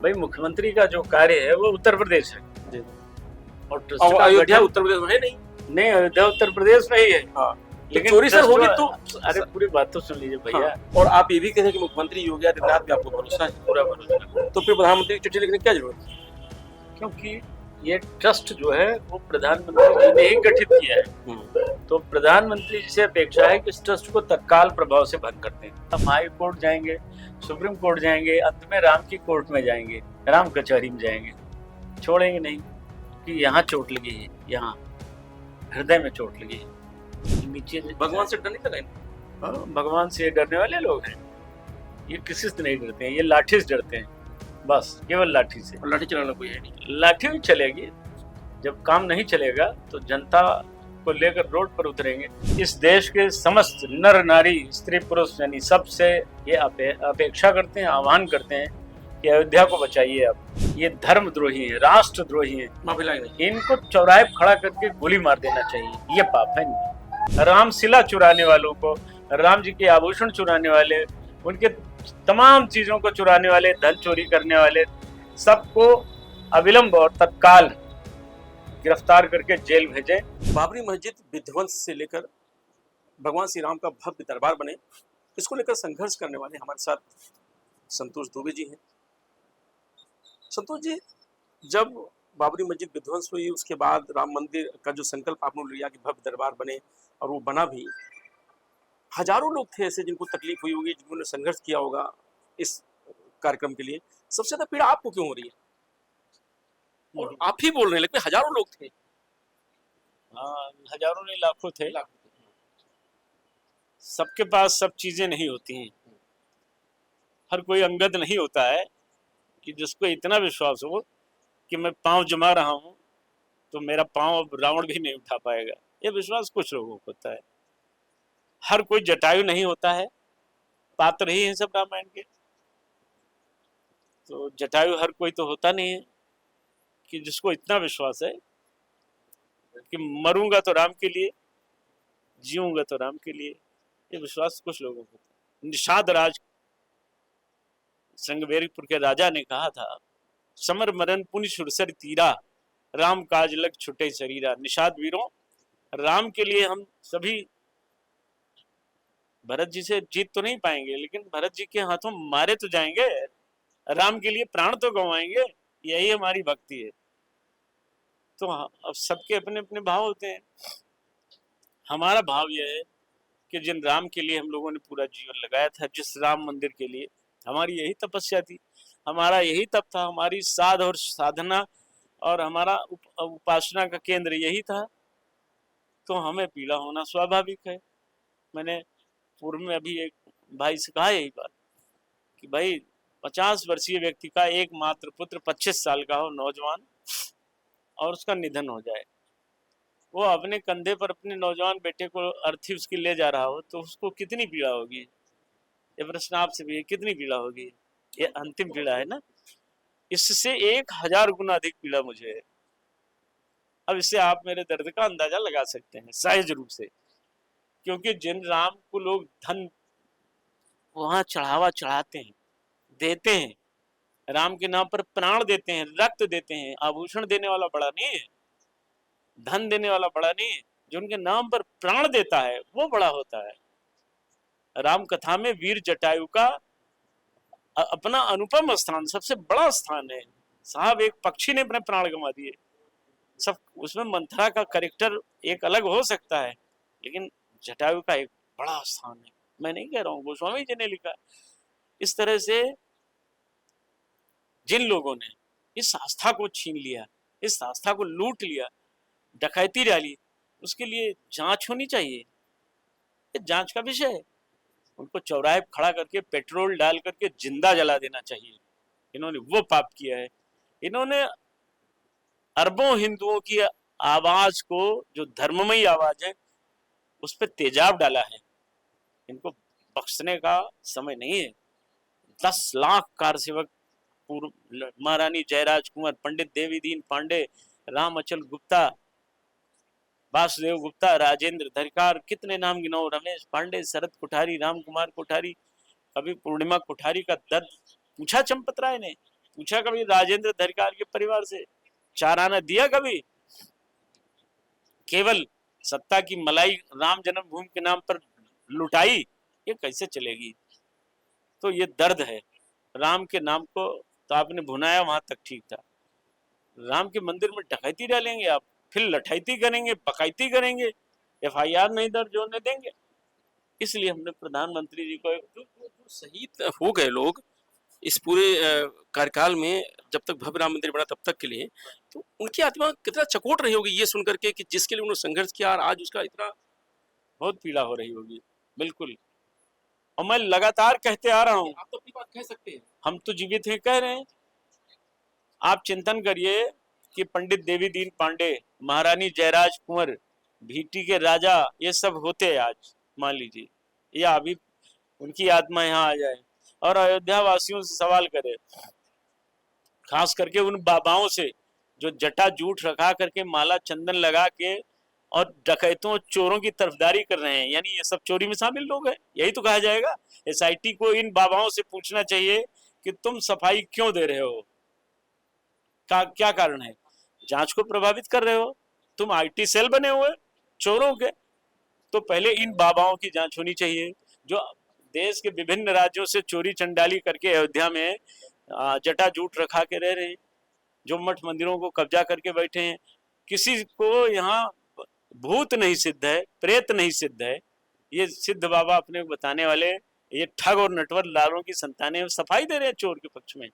भाई मुख्यमंत्री का जो कार्य है वो उत्तर प्रदेश है जी। और ट्रस्ट और का अयोध्या गठन उत्तर प्रदेश में है नहीं। नहीं, अयोध्या उत्तर प्रदेश में ही है। हाँ, लेकिन चोरी सर ट्रस्ट होगी वा- तो अरे पूरी बात तो सुन लीजिए भैया। हाँ। और आप ये भी कह रहे हैं कि मुख्यमंत्री योगी आदित्यनाथ पे आपको भरोसा है। पूरा भरोसा है, तो फिर प्रधानमंत्री की चिट्ठी लिखने की क्या जरूरत है? क्योंकि ये ट्रस्ट जो है वो प्रधानमंत्री जी ने ही गठित किया है। तो प्रधानमंत्री जी से अपेक्षा है कि इस ट्रस्ट को तत्काल प्रभाव से भंग करते हैं। हम हाई कोर्ट जाएंगे, सुप्रीम कोर्ट जाएंगे, अंत में राम की कोर्ट में जाएंगे, राम कचहरी में जाएंगे, छोड़ेंगे नहीं कि यहाँ चोट लगी है, यहाँ हृदय में चोट लगी है, नीचे भगवान से डर नहीं लगा इनको? हाँ, भगवान से डरने वाले लोग हैं। ये किसी से नहीं डरते हैं, ये लाठी से डरते हैं, बस केवल लाठी से। और लाठी चलाना कोई है नहीं। लाठी भी चलेगी, जब काम नहीं चलेगा तो जनता को लेकर रोड पर उतरेंगे। इस देश के समस्त नर नारी स्त्री पुरुष यानी सबसे ये अपेक्षा करते हैं, आह्वान करते हैं कि अयोध्या को बचाइए। अब ये धर्मद्रोही है, राष्ट्रद्रोही है, माफी नहीं। इनको चौराहे पर खड़ा करके गोली मार देना चाहिए। ये पाप है इनमें। रामशिला चुराने वालों को, राम जी के आभूषण चुराने वाले, उनके तमाम चीजों को चुराने वाले, धन चोरी करने वाले सबको अविलंब और तत्काल गिरफ्तार करके जेल भेजे। बाबरी मस्जिद विध्वंस से लेकर भगवान श्री राम का भव्य दरबार बने, इसको लेकर संघर्ष करने वाले हमारे साथ संतोष दुबे जी हैं। संतोष जी, जब बाबरी मस्जिद विध्वंस हुई उसके बाद राम मंदिर का जो संकल्प आपने लिया कि भव्य दरबार बने, और वो बना भी, हजारों लोग थे ऐसे जिनको तकलीफ हुई होगी, जिन्होंने संघर्ष किया होगा इस कार्यक्रम के लिए। सबसे ज्यादा पीड़ा आपको क्यों हो रही है? और आप ही बोल रहे हैं, लेकिन हजारों लोग थे। हाँ, हजारों नहीं लाखों थे। सबके पास सब चीजें नहीं होती हैं, हर कोई अंगद नहीं होता है कि जिसको इतना विश्वास हो कि मैं पांव जमा रहा हूं तो मेरा पांव अब रावण भी नहीं उठा पाएगा। ये विश्वास कुछ लोगों को होता है। हर कोई जटायु नहीं होता है, पात्र ही हैं सब रामायण के। तो जटायु हर कोई तो होता नहीं है कि जिसको इतना विश्वास है कि मरूंगा तो राम के लिए, जीऊंगा तो राम के लिए। ये विश्वास कुछ लोगों को होता है। निषाद राज श्रृंगवेरीपुर के राजा ने कहा था, समर मरण पुनि सुरसर तीरा, राम काज लग छुटे शरीरा। निषाद वीरों, राम के लिए हम सभी भरत जी से जीत तो नहीं पाएंगे, लेकिन भरत जी के हाथों मारे तो जाएंगे, राम के लिए प्राण तो गंवाएंगे। यही हमारी भक्ति है। तो अब सबके अपने अपने भाव होते हैं। हमारा भाव यह है कि जिन राम के लिए हम लोगों ने पूरा जीवन लगाया था, जिस राम मंदिर के लिए, हमारी यही तपस्या थी, हमारा यही तप था, हमारी साध और साधना और हमारा उपासना का केंद्र यही था। तो हमें पीड़ा होना स्वाभाविक है। मैंने पूर्व में अभी एक भाई से कहा यही बात कि भाई 50 वर्षीय व्यक्ति का एकमात्र पुत्र 25 साल का हो, नौजवान, और उसका निधन हो जाए, वो अपने कंधे पर अपने नौजवान बेटे को अर्थी उसकी ले जा रहा हो, तो उसको कितनी पीड़ा होगी। ये प्रश्न आपसे भी है, कितनी पीड़ा होगी। ये अंतिम पीड़ा है ना, इससे 1000 गुना अधिक पीड़ा मुझे है। अब इससे आप मेरे दर्द का अंदाजा लगा सकते हैं सहज रूप से, क्योंकि जिन राम को लोग धन वहां चढ़ावा चढ़ाते हैं, देते हैं, राम के नाम पर प्राण देते हैं, रक्त देते हैं, आभूषण देने वाला बड़ा नहीं है, धन देने वाला बड़ा नहीं है, जो उनके नाम पर प्राण देता है वो बड़ा होता है। राम कथा में वीर जटायु का अपना अनुपम स्थान, सबसे बड़ा स्थान है साहब। एक पक्षी ने अपने प्राण गंवा दिए। सब उसमें मंथरा का कैरेक्टर एक अलग हो सकता है, लेकिन जटायु का एक बड़ा स्थान है। मैं नहीं कह रहा हूँ, गोस्वामी जी ने लिखा। इस तरह से जिन लोगों ने इस आस्था को छीन लिया, इस आस्था को लूट लिया, डकैती डाली, उसके लिए जांच होनी चाहिए। ये जांच का विषय है। उनको चौराहे पर खड़ा करके पेट्रोल डाल करके जिंदा जला देना चाहिए। इन्होंने वो पाप किया है। इन्होंने अरबों हिंदुओं की आवाज को, जो धर्ममयी आवाज है, उस पर तेजाब डाला है। इनको बख्शने का समय नहीं है। 10 लाख कार सेवक, पूर्व महारानी जयराज कुंवर, पंडित देवी दीन पांडे, राम अचल गुप्ता, वासुदेव गुप्ता, राजेंद्र धरकार, कितने नाम गिनाओ, रमेश पांडे, शरद कोठारी, राम कुमार कोठारी, कभी पूर्णिमा कोठारी का दर्द पूछा चंपत राय ने? पूछा कभी राजेंद्र धरिकार के परिवार से? 4 आना दिया कभी? केवल सत्ता की मलाई राम जन्मभूमि के नाम पर लुटाई, ये कैसे चलेगी? तो ये दर्द है। राम के नाम को तो आपने भुनाया, वहां तक ठीक था। राम के मंदिर में डकैती डालेंगे आप, फिर लठैती करेंगे, बकैती करेंगे, FIR नहीं दर्ज होने देंगे। इसलिए हमने प्रधानमंत्री जी को शहीद हो गए लोग इस पूरे कार्यकाल में, जब तक भव्य राम मंदिर बना तब तक के लिए, तो उनकी आत्मा कितना चकोट रही होगी ये सुनकर के कि जिसके लिए उन्होंने संघर्ष किया और आज उसका इतना बहुत पीड़ा हो रही होगी। बिल्कुल। और मैं लगातार कहते आ रहा हूँ, आप तो अपनी बात कह सकते हैं। हम तो जीवित हैं कह रहे हैं। आप चिंतन करिए कि पंडित देवी दीन पांडे, महारानी जयराज कुंवर, भीटी के राजा, ये सब होते आज मान लीजिए, या अभी उनकी आत्मा यहाँ आ जाए और अयोध्या वासियों से सवाल करे, खास करके उन बाबाओं से जो जटा जूठ रखा करके माला चंदन लगा के और डकैतों चोरों की तरफदारी कर रहे हैं, यानी ये सब चोरी में शामिल लोग हैं, यही तो कहा जाएगा। SIT को इन बाबाओं से पूछना चाहिए कि तुम सफाई क्यों दे रहे हो, क्या कारण है? जांच को प्रभावित कर रहे हो, तुम IT सेल बने हुए चोरों के। तो पहले इन बाबाओं की जांच होनी चाहिए जो देश के विभिन्न राज्यों से चोरी चंडाली करके अयोध्या में जटा जूट रखा के रह रहे हैं, जो मठ मंदिरों को कब्जा करके बैठे हैं। किसी को यहाँ भूत नहीं सिद्ध है, प्रेत नहीं सिद्ध है, ये सिद्ध बाबा अपने बताने वाले ये ठग और नटवर लालों की संतानें सफाई दे रहे हैं चोर के पक्ष में,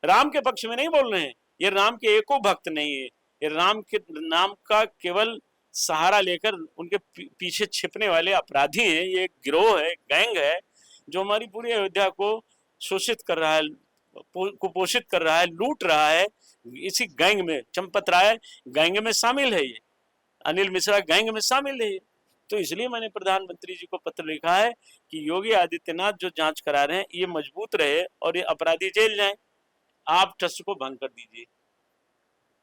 राम के पक्ष में नहीं बोल रहे हैं। ये राम के एको भक्त नहीं है, ये राम के नाम का केवल सहारा लेकर उनके पीछे छिपने वाले अपराधी हैं। ये गिरोह है, गैंग है, जो हमारी पूरी अयोध्या को शोषित कर रहा है, कुपोषित कर रहा है, लूट रहा है। इसी गैंग में चंपत राय गैंग में शामिल है, ये अनिल मिश्रा गैंग में शामिल है। तो इसलिए मैंने प्रधानमंत्री जी को पत्र लिखा है कि योगी आदित्यनाथ जो जांच करा रहे हैं ये मजबूत रहे और ये अपराधी जेल जाएं। आप ट्रस्ट को भंग कर दीजिए।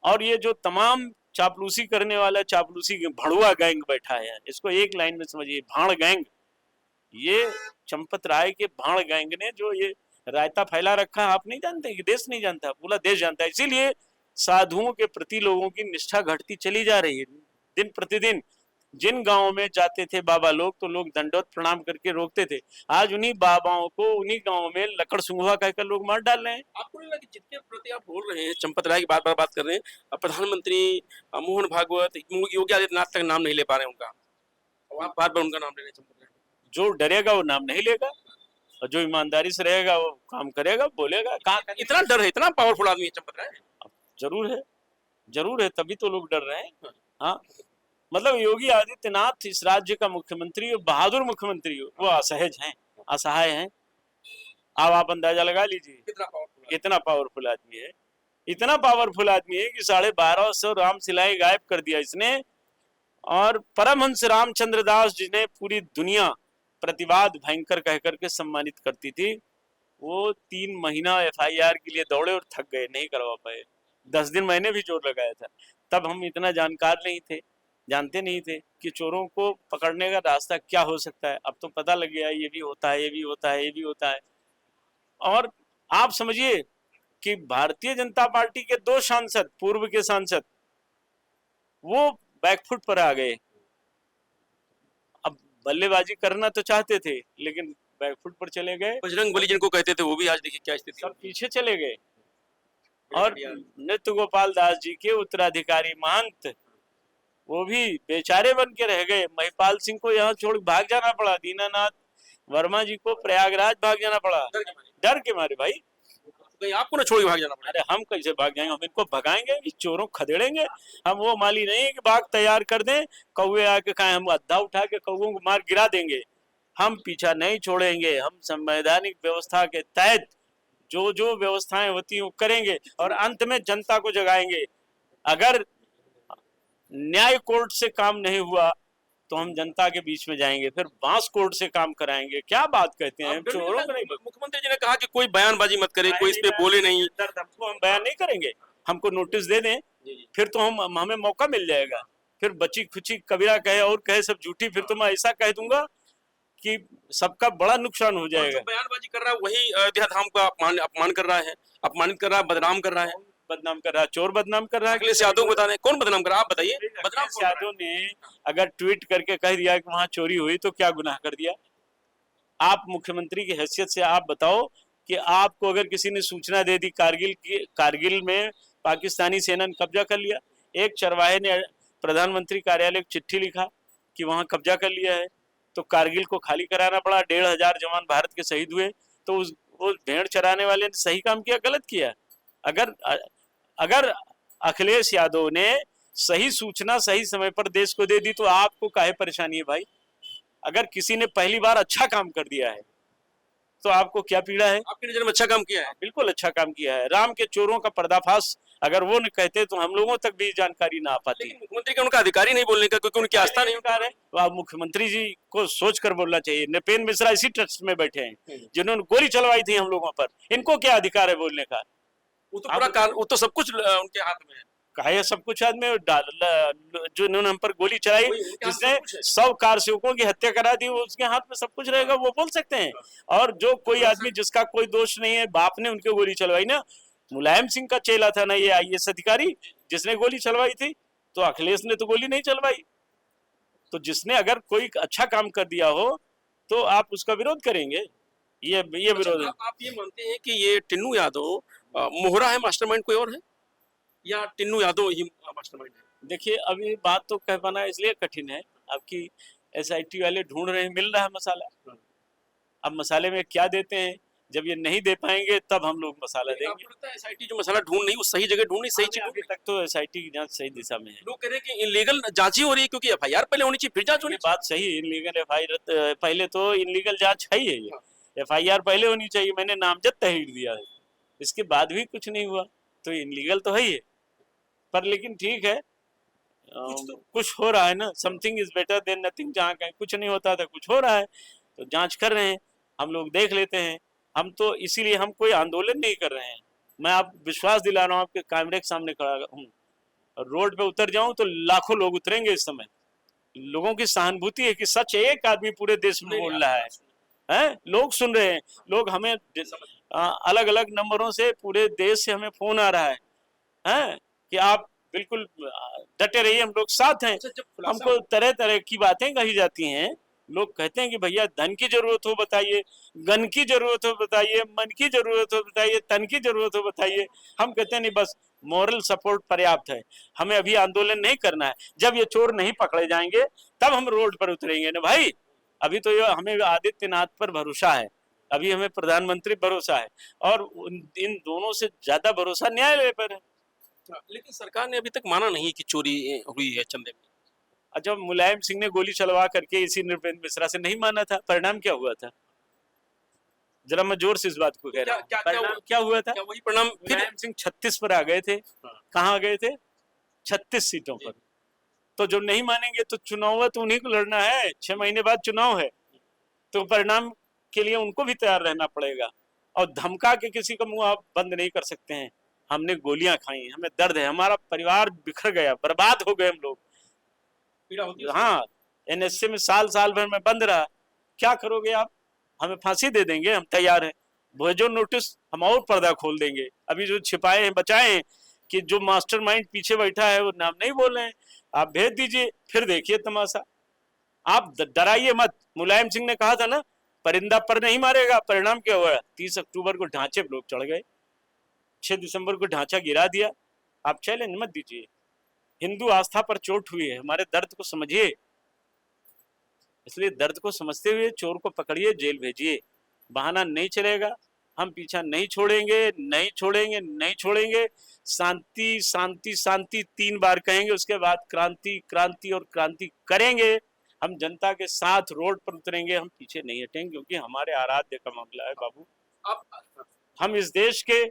और ये जो तमाम चापलूसी करने वाला चापलूसी भड़ुआ गैंग बैठा है, इसको एक लाइन में समझिए, भाड़ गैंग। ये चंपत राय के भाड़ गैंग ने जो ये रायता फैला रखा है, आप नहीं जानते कि देश नहीं जानता, पूरा देश जानता है। इसीलिए साधुओं के प्रति लोगों की निष्ठा घटती चली जा रही है दिन प्रतिदिन। जिन गांवों में जाते थे बाबा लोग तो लोग दंडवत प्रणाम करके रोकते थे, आज उन्हीं बाबाओं को उन्हीं गांवों में लकड़ सुंघवा कहकर लोग मार डाल रहे हैं। आपको नहीं लगा कि जिनके प्रति आप बोल रहे हैं, चंपत राय की बार बार बात कर रहे हैं, प्रधानमंत्री मोहन भागवत, योगी आदित्यनाथ तक नाम नहीं ले पा रहे हैं उनका, और आप बार बार उनका नाम ले रहे हैं? चंपत राय जो डरेगा वो नाम नहीं लेगा, और जो ईमानदारी से रहेगा वो काम करेगा, बोलेगा। कहाँ इतना डर है, इतना पावरफुल आदमी है चंपत राय? जरूर है, जरूर है, तभी तो लोग डर रहे हैं। हाँ, मतलब योगी आदित्यनाथ इस राज्य का मुख्यमंत्री हो, बहादुर मुख्यमंत्री हो, वो असहज हैं, असहाय हैं। अब आप अंदाजा लगा लीजिए कितना पावरफुल आदमी है। इतना पावरफुल आदमी है कि 1250 रामशिलाएं गायब कर दिया इसने। और परमहंस रामचंद्र दास जिन्हें पूरी दुनिया प्रतिवाद भयंकर कहकर के सम्मानित करती थी, वो 3 महीना FIR के लिए दौड़े और थक गए, नहीं करवा पाए। 10 दिन मैंने भी जोर लगाया था, तब हम इतना जानकार नहीं थे, जानते नहीं थे कि चोरों को पकड़ने का रास्ता क्या हो सकता है। अब तो पता लग गया, ये भी होता है, ये भी होता है, ये भी होता है। और आप समझिए कि भारतीय जनता पार्टी के 2 सांसद, पूर्व के सांसद, वो बैकफुट पर आ गए। अब बल्लेबाजी करना तो चाहते थे लेकिन बैकफुट पर चले गए। बजरंग बली जिनको कहते थे वो भी आज देखिए क्या स्थिति, सब पीछे चले गए। और नृत्य गोपाल दास जी के उत्तराधिकारी महंत, वो भी बेचारे बन के रह गए। महिपाल सिंह को यहाँ छोड़ भाग जाना पड़ा, दीनानाथ वर्मा जी को प्रयागराज भाग जाना पड़ा, डर के मारे। भाई कहीं आपको ना छोड़ के भाग जाना पड़ा? अरे हम कैसे भाग जाएंगे, हम इनको भगाएंगे, इस चोरों खदेड़ेंगे। हम वो माली नहीं है कि बाग तैयार कर दें, कौवे आके खाएं, हम अद्धा उठा के कौवों को मार गिरा देंगे। हम पीछा नहीं छोड़ेंगे। हम संवैधानिक व्यवस्था के तहत जो जो व्यवस्थाएं होती हैं वो करेंगे और अंत में जनता को जगाएंगे। अगर न्याय कोर्ट से काम नहीं हुआ तो हम जनता के बीच में जाएंगे, फिर बांस कोर्ट से काम कराएंगे। क्या बात कहते हैं, चोरों को नहीं। मुख्यमंत्री जी ने कहा कि कोई बयानबाजी मत करे, कोई इस पे बोले नहीं। हमको हम बयान नहीं करेंगे, हमको नोटिस दे दें, फिर तो हमें मौका मिल जाएगा। फिर बची खुची कबीरा कहे और कहे सब झूठी, फिर तो मैं ऐसा कह दूंगा कि सबका बड़ा नुकसान हो और जो जाएगा। बयानबाजी कर रहा है वही अयोध्या धाम का अपमान कर रहा है, अपमानित कर रहा है, बदनाम कर रहा है। बदनाम कर रहा है, चोर बदनाम कर रहा है। अखिलेश यादव को बता रहे हैं, कौन बदनाम कर रहा है आप बताइए, बदनाम अखिलेश कौन कर रहा यादव ने अगर ट्वीट करके कह दिया कि वहां चोरी हुई तो क्या गुनाह कर दिया? आप मुख्यमंत्री की हैसियत से आप बताओ कि आपको अगर किसी ने सूचना दे दी कारगिल में पाकिस्तानी सेना ने कब्जा कर लिया, एक चरवाहे ने प्रधानमंत्री कार्यालय को चिट्ठी लिखा कि वहां कब्जा कर लिया है, तो कारगिल को खाली कराना पड़ा, 1500 जवान भारत के शहीद हुए। तो उस भेड़ चराने वाले ने सही काम किया, गलत किया? अगर अगर अखिलेश यादव ने सही सूचना सही समय पर देश को दे दी तो आपको काहे परेशानी है भाई? अगर किसी ने पहली बार अच्छा काम कर दिया है तो आपको क्या पीड़ा है? आपकी नजर में अच्छा काम किया है? बिल्कुल अच्छा काम किया है। राम के चोरों का पर्दाफाश अगर वो न कहते तो हम लोगों तक भी जानकारी ना आ पाती। लेकिन मुख्यमंत्री का उनका अधिकारी नहीं बोलने का, क्योंकि उनकी आस्था नहीं है। वह मुख्यमंत्री जी को सोच कर बोलना चाहिए। नृपेंद्र मिश्रा इसी ट्रस्ट में बैठे हैं जिन्होंने गोली चलवाई थी हम लोगों पर, इनको क्या अधिकार है बोलने का? वो तो सब कुछ उनके हाथ में है। कहा सब कुछ आदमी जो इन्होंने हम पर गोली चलाई, जिसने 100 कारसेवकों की हत्या करा दी, उसके हाथ में सब कुछ रहेगा, वो बोल सकते हैं। और जो कोई आदमी जिसका कोई दोष नहीं है, बाप ने उनके गोली चलवाई ना, मुलायम सिंह का चेला था ना ये आईएएस अधिकारी जिसने गोली चलवाई थी, तो अखिलेश ने तो गोली नहीं चलवाई। तो जिसने अगर कोई अच्छा काम कर दिया हो तो आप उसका विरोध करेंगे? ये विरोध है। आप ये मानते हैं कि ये टिन्नू यादव मोहरा है, मास्टरमाइंड कोई और है, या टिन्नू यादव ही मास्टरमाइंड है? देखिए अभी बात तो कह पाना इसलिए कठिन है, आपकी एसआईटी वाले ढूंढ रहे हैं, मिल रहा है मसाला। अब मसाले में क्या देते हैं, जब ये नहीं दे पाएंगे तब हम लोग मसाला देंगे। आपको लगता है एसआईटी जो मसाला ढूंढ नहीं, वो सही जगह ढूंढ नहीं, सही चीज अभी तक तो एसआईटी की जांच सही दिशा में है। लोग कह रहे हैं कि इनलीगल जांच ही हो रही है, क्योंकि एफआईआर पहले होनी चाहिए फिर जांच होनी चाहिए। बात सही है, इनलीगल एफआईआर पहले तो इनलीगल जांच है ही है। ये एफआईआर पहले होनी चाहिए, मैंने नामजद तहरीर दिया है, इसके बाद भी कुछ नहीं हुआ तो इनलीगल तो है ही है। पर लेकिन ठीक है, कुछ हो रहा है ना, something is better than nothing. जहाँ कहीं कुछ नहीं होता था, कुछ हो रहा है तो जांच कर रहे हैं, हम लोग देख लेते हैं। हम तो इसीलिए हम कोई आंदोलन नहीं कर रहे हैं। मैं आप विश्वास दिला रहा हूँ, आपके कैमरे के सामने खड़ा हूँ, रोड पे उतर जाऊं तो लाखों लोग उतरेंगे इस समय। लोगों की सहानुभूति है कि सच एक आदमी पूरे देश में बोल रहा है, लोग सुन रहे हैं। लोग हमें अलग अलग नंबरों से पूरे देश से हमें फोन आ रहा है कि आप बिल्कुल डटे रहिए, हम लोग साथ हैं। हमको तरह तरह की बातें कही जाती हैं, लोग कहते हैं कि भैया धन की जरूरत हो बताइए, गन की जरूरत हो बताइए, मन की जरूरत हो बताइए, तन की जरूरत हो बताइए। हम कहते हैं नहीं, बस मॉरल सपोर्ट पर्याप्त है, हमें अभी आंदोलन नहीं करना है। जब ये चोर नहीं पकड़े जाएंगे तब हम रोड पर उतरेंगे ना भाई। अभी तो ये हमें आदित्यनाथ पर भरोसा है, अभी हमें प्रधानमंत्री भरोसा है, और इन दोनों से ज्यादा भरोसा न्यायालय पर है। लेकिन सरकार ने अभी तक माना नहीं कि चोरी हुई है चंदे में। जब मुलायम सिंह ने गोली चलवा करके इसी नृपेंद्र मिश्रा से नहीं माना था, परिणाम क्या हुआ था? जरा मैं जोर से इस बात को कह रहा हूँ, परिणाम क्या हुआ था? वही परिणाम। मुलायम सिंह 36 पर आ गए थे। कहाँ आ गए थे? 36 सीटों पर। तो जो नहीं मानेंगे तो चुनाव तो उन्हीं को लड़ना है, 6 महीने बाद चुनाव है, तो परिणाम के लिए उनको भी तैयार रहना पड़ेगा। और धमका के किसी का मुंह आप बंद नहीं कर सकते हैं। हमने गोलियां खाई, हमें दर्द है, हमारा परिवार बिखर गया, बर्बाद हो गए हम लोग। हाँ, एनएसए में साल भर में बंद रहा, क्या करोगे आप? हमें फांसी दे देंगे, हम तैयार हैं। भेजो नोटिस, हम और पर्दा खोल देंगे। अभी जो छिपाए हैं बचाए हैं, कि जो मास्टरमाइंड पीछे बैठा है वो नाम नहीं बोल रहे हैं, आप भेज दीजिए, फिर देखिए तमाशा। आप डराइए मत। मुलायम सिंह ने कहा था ना, परिंदा पर नहीं मारेगा। परिणाम क्या हुआ? 30 अक्टूबर को ढांचे पर लोग चढ़ गए, 6 दिसंबर को ढांचा गिरा दिया। आप चैलेंज मत दीजिए। हिंदू आस्था पर चोट हुई है, हमारे दर्द को समझिए। इसलिए दर्द को समझते हुए चोर को पकड़िए, जेल भेजिए। बहाना नहीं चलेगा, हम पीछा नहीं छोड़ेंगे, नहीं छोड़ेंगे, नहीं छोड़ेंगे। शांति शांति शांति 3 बार कहेंगे, उसके बाद क्रांति क्रांति और क्रांति करेंगे। हम जनता के साथ रोड पर उतरेंगे, हम पीछे नहीं हटेंगे, क्योंकि हमारे आराध्य का मामला है बाबू। हम इस देश के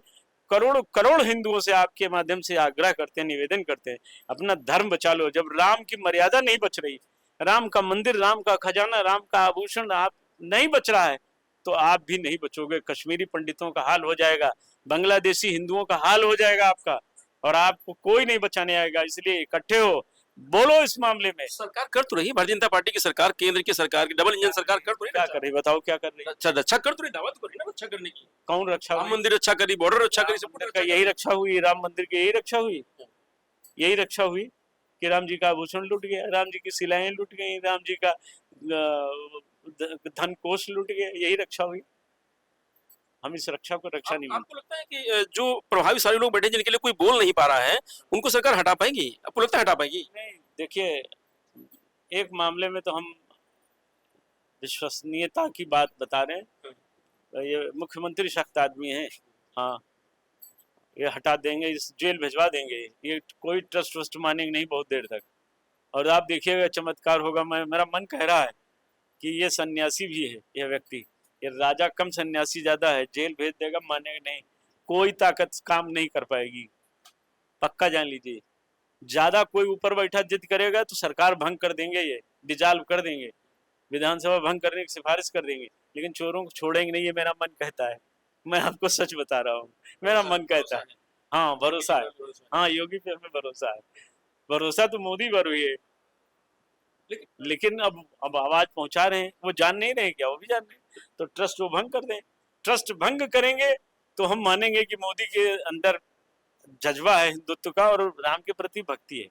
करोड़ करोड़ हिंदुओं से आपके माध्यम से आग्रह करते हैं, निवेदन करते हैं, अपना धर्म बचा लो। जब राम की मर्यादा नहीं बच रही, राम का मंदिर, राम का खजाना, राम का आभूषण आप नहीं बच रहा है, तो आप भी नहीं बचोगे। कश्मीरी पंडितों का हाल हो जाएगा, बांग्लादेशी हिंदुओं का हाल हो जाएगा आपका, और आपको कोई नहीं बचाने आएगा। इसलिए इकट्ठे हो, बोलो इस मामले में। सरकार कर तो रही है, भारतीय जनता पार्टी की सरकार, केंद्र की सरकार की डबल इंजन सरकार कर तो रही क्या है। कर रही बताओ, क्या कर रही? अच्छा रक्षा कर तो रही, दावा तो कर रही ना रक्षा करने की। कौन रक्षा राम हुई? मंदिर रक्षा करी, बॉर्डर रक्षा करी, राम सब कुछ मंदिर का रक्षा यही करी। रक्षा हुई? राम मंदिर की यही रक्षा हुई? यही रक्षा हुई कि राम जी का आभूषण लूट गया, राम जी की शिलाएं लूट गई, राम जी का धन कोष लूट गया, यही रक्षा हुई? हम इस रक्षा को रक्षा नहीं मानते। आपको लगता है कि जो प्रभावशाली लोग बैठे जिनके लिए कोई बोल नहीं पा रहा है, उनको सरकार हटा पाएगी? आपको लगता है हटा पाएगी? नहीं, देखिए, एक मामले में तो हम विश्वसनीयता की बात बता रहे हैं। ये मुख्यमंत्री सख्त आदमी है, हाँ, ये हटा देंगे, इस जेल भिजवा देंगे, ये कोई ट्रस्ट वस्ट मानेंगे नहीं बहुत देर तक। और आप देखिएगा चमत्कार होगा। मेरा मन कह रहा है कि ये सन्यासी भी है, यह व्यक्ति, ये राजा कम सन्यासी ज्यादा है। जेल भेज देगा, मानेगा नहीं, कोई ताकत काम नहीं कर पाएगी, पक्का जान लीजिए। ज्यादा कोई ऊपर बैठा जिद करेगा तो सरकार भंग कर देंगे, ये डिजॉल्व कर देंगे, विधानसभा भंग करने की सिफारिश कर देंगे, लेकिन चोरों को छोड़ेंगे नहीं, ये मेरा मन कहता है। मैं आपको सच बता रहा हूँ, मेरा मन कहता है। हाँ, भरोसा है। हाँ, योगी पे हमें भरोसा है। भरोसा तो मोदी पर हुई है, लेकिन अब आवाज पहुंचा रहे हैं, वो जान नहीं रहे क्या? वो भी जान रहे हैं, तो ट्रस्ट वो भंग कर दें। ट्रस्ट भंग करेंगे तो हम मानेंगे कि मोदी के अंदर जज्बा है हिंदुत्व का और राम के प्रति भक्ति है।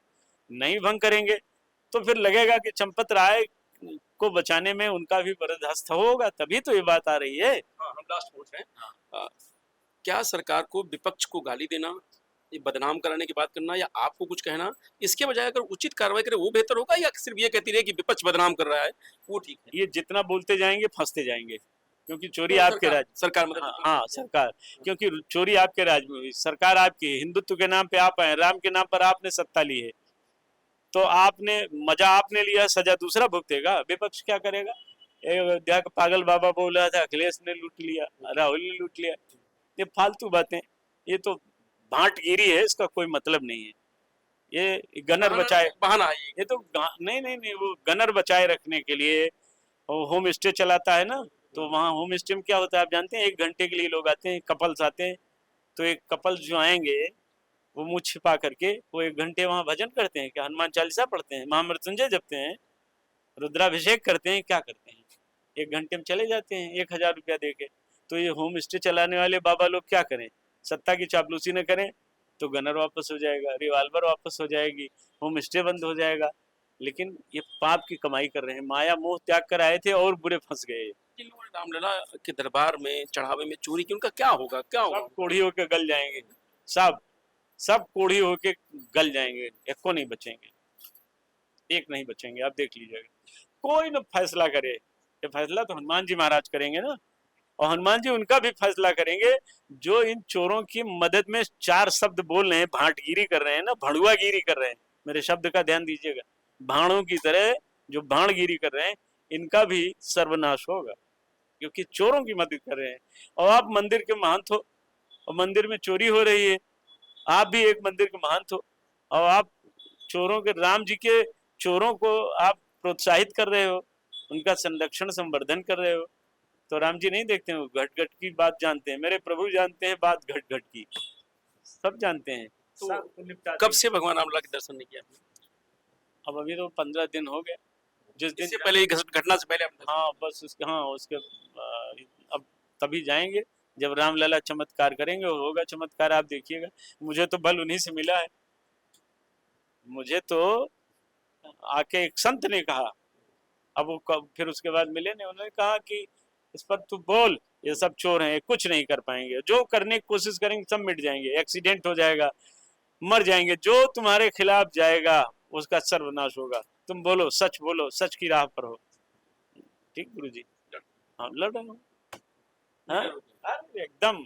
नहीं भंग करेंगे तो फिर लगेगा कि चंपत राय को बचाने में उनका भी बर्दाश्त होगा, तभी तो ये बात आ रही है। हाँ, हम लास्ट पूछ रहे हैं, क्या सरकार को विपक्ष को गाली देना, ये बदनाम कराने की बात करना, या आपको कुछ कहना, इसके बजाय अगर उचित कार्रवाई करे वो बेहतर होगा, या सिर्फ ये कहती रहे कि विपक्ष बदनाम कर रहा है वो ठीक है? ये जितना बोलते जाएंगे फंसते जाएंगे, क्योंकि चोरी तो आपके राज, सरकार मतलब हाँ, हाँ सरकार, क्योंकि चोरी आपके राज में हुई, सरकार आपकी है, हिंदुत्व के नाम पे आप आए, राम के नाम पर आपने सत्ता ली है, तो आपने मजा आपने लिया, सजा दूसरा भुगतेगा। विपक्ष क्या करेगा? अयोध्या का पागल बाबा बोल रहा था अखिलेश ने लूट लिया, राहुल ने लूट लिया, ये फालतू बातें, ये तो भांटगिरी है, इसका कोई मतलब नहीं है। ये गनर बचाए, बहाना है ये तो नहीं नहीं नहीं, वो गनर बचाए रखने के लिए होम स्टे चलाता है ना, तो वहाँ होम स्टे में क्या होता है आप जानते हैं? 1 घंटे के लिए लोग आते हैं, कपल्स आते हैं, तो एक कपल्स जो आएंगे वो मुंह छिपा करके वो 1 घंटे वहाँ भजन करते हैं, क्या हनुमान चालीसा पढ़ते हैं, महामृत्युंजय जपते हैं, रुद्राभिषेक करते हैं, क्या करते हैं, 1 घंटे में चले जाते हैं 1000 रुपया दे के। तो ये होम स्टे चलाने वाले बाबा लोग क्या करें? सत्ता की चापलूसी न करें तो गनर वापस हो जाएगा, रिवाल्वर वापस हो जाएगी, होम स्टे बंद हो जाएगा। लेकिन ये पाप की कमाई कर रहे हैं, माया मोह त्याग कर आए थे और बुरे फंस गए। जिन लोगों ने रामलला के दरबार में चढ़ावे में चोरी की, उनका क्या होगा? क्या होगा? सब कोढ़ी होके गल जाएंगे, सब कोढ़ी होके गल जाएंगे, एक को नहीं बचेंगे, एक नहीं बचेंगे, आप देख लीजिएगा। कोई न फैसला करे, ये फैसला तो हनुमान जी महाराज करेंगे ना, और हनुमान जी उनका भी फैसला करेंगे जो इन चोरों की मदद में 4 शब्द बोल रहे हैं, भांटगिरी कर रहे हैं ना, भड़ुआगिरी कर रहे हैं, मेरे शब्द का ध्यान दीजिएगा, भाणों की तरह जो भाणगिरी कर रहे हैं, इनका भी सर्वनाश होगा, क्योंकि चोरों की मदद कर रहे हैं। और आप मंदिर के महंत हो और मंदिर में चोरी हो रही है, आप भी एक मंदिर के महंत हो और आप चोरों के, राम जी के चोरों को आप प्रोत्साहित कर रहे हो, उनका संरक्षण संवर्धन कर रहे हो, तो राम जी नहीं देखते हैं? घट घट की बात जानते हैं, मेरे प्रभु जानते हैं बात घट घट की, सब जानते हैं। तो कब से भगवान रामलला के दर्शन नहीं किया? अब अभी तो 15 दिन हो गए, जिस दिन इससे पहले घटना से पहले आपने? हाँ बस उसके, हाँ उसके अब तभी जाएंगे जब रामलला चमत्कार करेंगे, होगा चमत्कार, आप देखिएगा। मुझे तो बल उन्हीं से मिला है, मुझे तो आके एक संत ने कहा, अब वो फिर उसके बाद मिले ने, उन्होंने कहा कि इस पर तू बोल, ये सब चोर हैं, कुछ नहीं कर पाएंगे, जो करने की कोशिश करेंगे सब मिट जाएंगे, एक्सीडेंट हो जाएगा, मर जाएंगे, जो तुम्हारे खिलाफ जाएगा उसका सर्वनाश होगा, तुम बोलो, सच बोलो, सच की राह पर हो। ठीक गुरु जी, हाँ लड़ रहे हो, हाँ एकदम,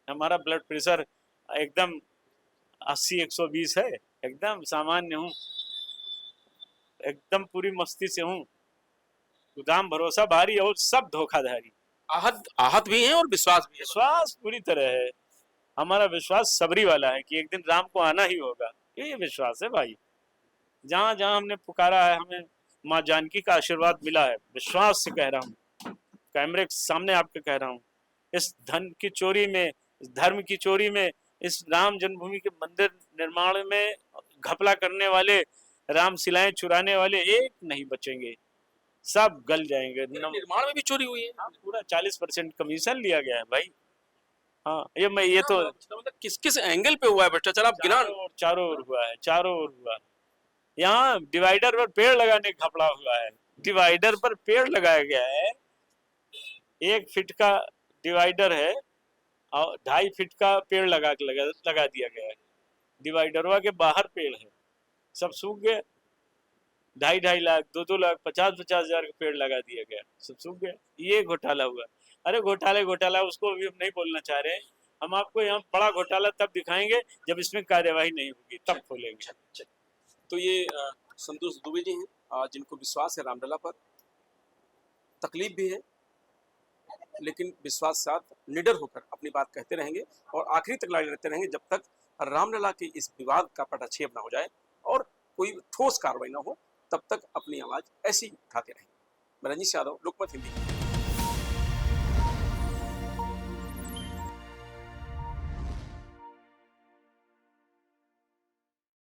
हमारा ब्लड प्रेशर एकदम 80-120 है, एकदम सामान्य हूँ, एकदम पूरी मस्ती से हूँ, दाम भरोसा भारी और सब धोखाधारी। आहत आहत भी हैं और विश्वास भी है। विश्वास पूरी तरह है, हमारा विश्वास सबरी वाला है कि एक दिन राम को आना ही होगा, ये विश्वास है भाई। जहां जहां हमने पुकारा है, हमें माँ जानकी का आशीर्वाद मिला है, विश्वास से कह रहा हूँ, कैमरे के सामने आपके कह रहा हूँ। इस धन की चोरी में, इस धर्म की चोरी में, इस राम जन्मभूमि के मंदिर निर्माण में घपला करने वाले राम शिलाएं चुराने वाले एक नहीं बचेंगे, सब गल जाएंगे। निर्माण में भी चोरी हुई है। पूरा 40% कमीशन लिया गया है भाई। हाँ, ये तो मतलब किस किस एंगल पे हुआ है भ्रष्टाचार, आप गिना। चारों ओर हुआ है, चारों ओर हुआ है। यहाँ डिवाइडर पर पेड़ लगाने का घपला हुआ है। डिवाइडर पर पेड़ लगाया गया है, 1 फीट का डिवाइडर है और 2.5 फीट का पेड़ लगा दिया गया है। डिवाइडरवा के बाहर पेड़ है, सब सूख गए। 2.5 लाख 2 लाख 50 हजार का पेड़ लगा दिया गया, सब सूख गया। ये घोटाला हुआ। अरे घोटाला उसको अभी हम नहीं बोलना चाह रहे हैं। हम आपको यहाँ बड़ा घोटाला तब दिखाएंगे जब इसमें कार्यवाही नहीं होगी, तब खोलेंगे। तो ये संतोष दुबे जी हैं, जिनको विश्वास है रामलला पर, तकलीफ भी है, लेकिन विश्वास के साथ निडर होकर अपनी बात कहते रहेंगे और आखिरी तक लड़े रहते रहेंगे जब तक रामलला के इस विवाद का पटाक्षेप ना हो जाए और कोई ठोस कार्रवाई ना हो, तब तक अपनी आवाज ऐसी उठाते रहेंगे। मैं रंजीत यादव, लोकमत हिंदी।